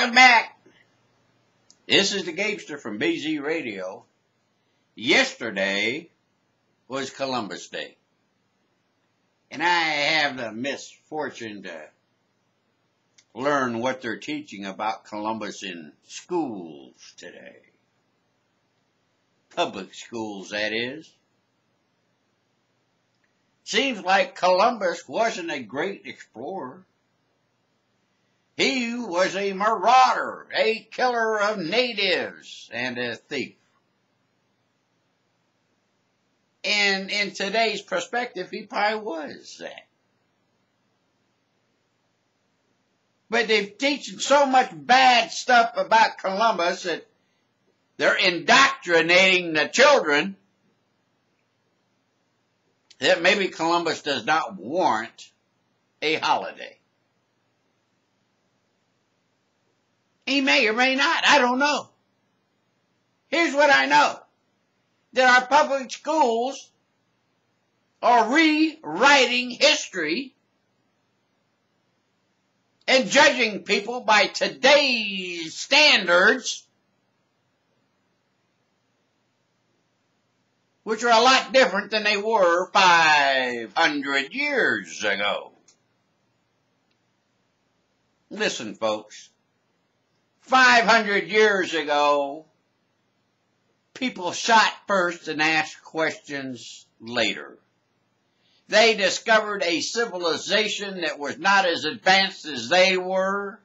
welcome back. This is the Gapester from BZ Radio. Yesterday was Columbus Day. And I have the misfortune to learn what they're teaching about Columbus in schools today. Public schools, that is. Seems like Columbus wasn't a great explorer. He was a marauder, a killer of natives, and a thief. And in today's perspective, he probably was that. But they're teaching so much bad stuff about Columbus that they're indoctrinating the children that maybe Columbus does not warrant a holiday. He may or may not. I don't know. Here's what I know. That our public schools are rewriting history and judging people by today's standards, which are a lot different than they were 500 years ago. Listen, folks. 500 years ago, people shot first and asked questions later. They discovered a civilization that was not as advanced as they were,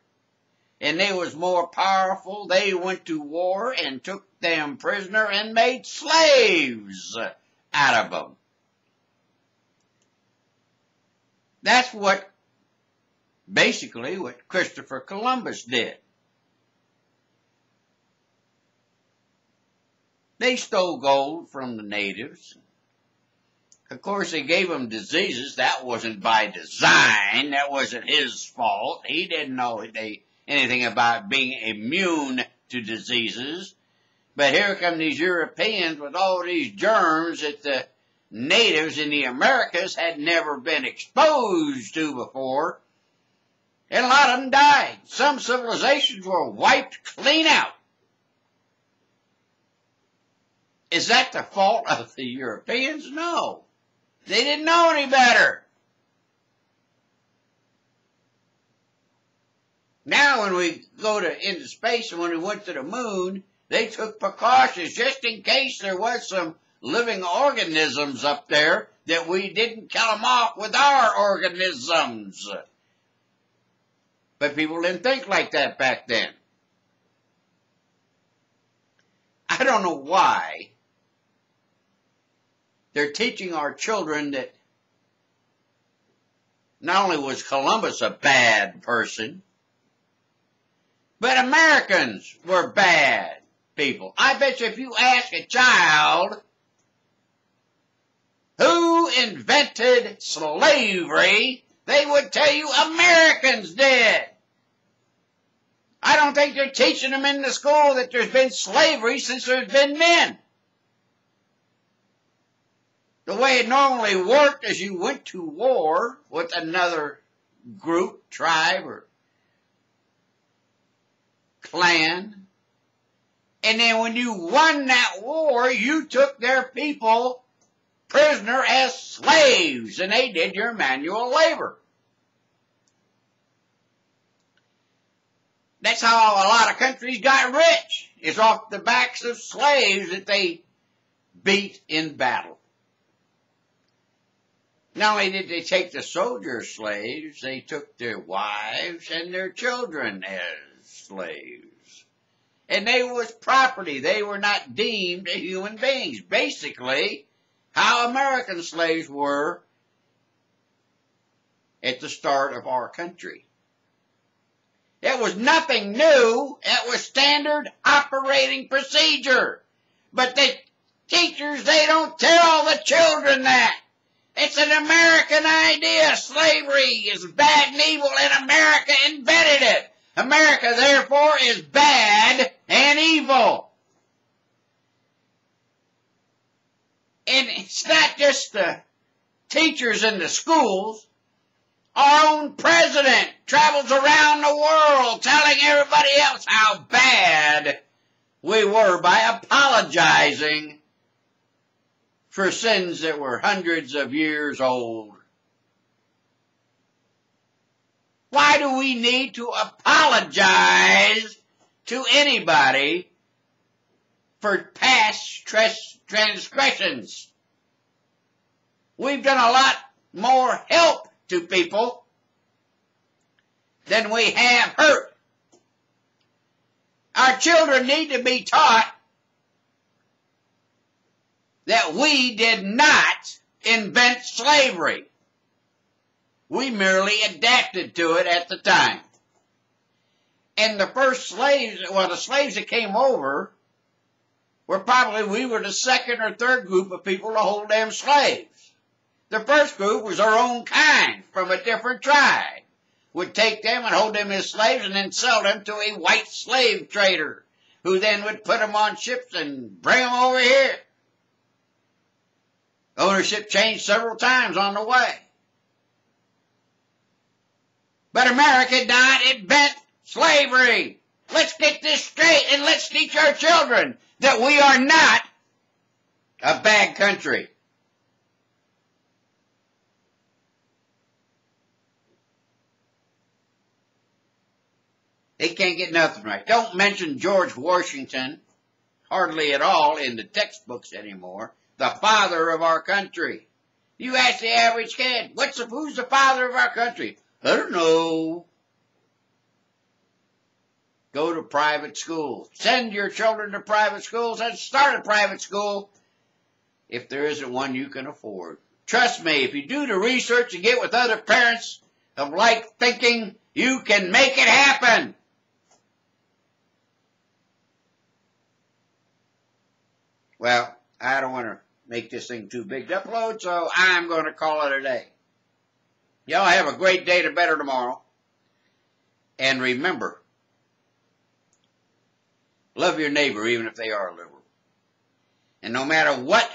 and they was more powerful. They went to war and took them prisoner and made slaves out of them. That's basically what Christopher Columbus did. They stole gold from the natives. Of course, they gave them diseases. That wasn't by design. That wasn't his fault. He didn't know anything about being immune to diseases. But here come these Europeans with all these germs that the natives in the Americas had never been exposed to before. And a lot of them died. Some civilizations were wiped clean out. Is that the fault of the Europeans? No. They didn't know any better. Now when we go into space and when we went to the moon, they took precautions just in case there was some living organisms up there that we didn't kill them off with our organisms. But people didn't think like that back then. I don't know why they're teaching our children that not only was Columbus a bad person, but Americans were bad people. I bet you if you ask a child who invented slavery, they would tell you Americans did. I don't think they're teaching them in the school that there's been slavery since there's been men. The way it normally worked is you went to war with another group, tribe, or clan. And then when you won that war, you took their people prisoner as slaves, and they did your manual labor. That's how a lot of countries got rich. It's off the backs of slaves that they beat in battle. Not only did they take the soldier slaves, they took their wives and their children as slaves. And they was property. They were not deemed human beings. Basically, how American slaves were at the start of our country. It was nothing new. It was standard operating procedure. But the teachers, they don't tell the children that. It's an American idea. Slavery is bad and evil, and America invented it. America, therefore, is bad and evil. And it's not just the teachers in the schools. Our own president travels around the world telling everybody else how bad we were by apologizing for sins that were hundreds of years old. Why do we need to apologize to anybody for past transgressions? We've done a lot more help to people than we have hurt. Our children need to be taught that we did not invent slavery. We merely adapted to it at the time. And the first slaves, well, the slaves that came over were probably, we were the second or third group of people to hold them slaves. The first group was our own kind from a different tribe. Would take them and hold them as slaves and then sell them to a white slave trader who then would put them on ships and bring them over here. Ownership changed several times on the way. But America did not invent slavery. Let's get this straight and let's teach our children that we are not a bad country. They can't get nothing right. Don't mention George Washington hardly at all in the textbooks anymore. The father of our country. You ask the average kid, who's the father of our country? I don't know. Go to private schools. Send your children to private schools and start a private school if there isn't one you can afford. Trust me, if you do the research and get with other parents of like thinking, you can make it happen. Well, I don't want to make this thing too big to upload, so I'm going to call it a day. Y'all have a great day to better tomorrow. And remember, love your neighbor even if they are liberal. And no matter what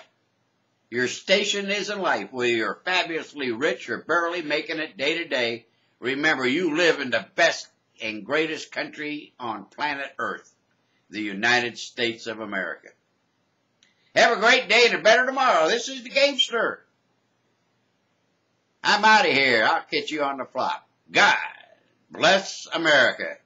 your station is in life, whether you're fabulously rich or barely making it day to day, remember you live in the best and greatest country on planet Earth, the United States of America. Have a great day and a better tomorrow. This is the Gamester. I'm out of here. I'll catch you on the flop. God bless America.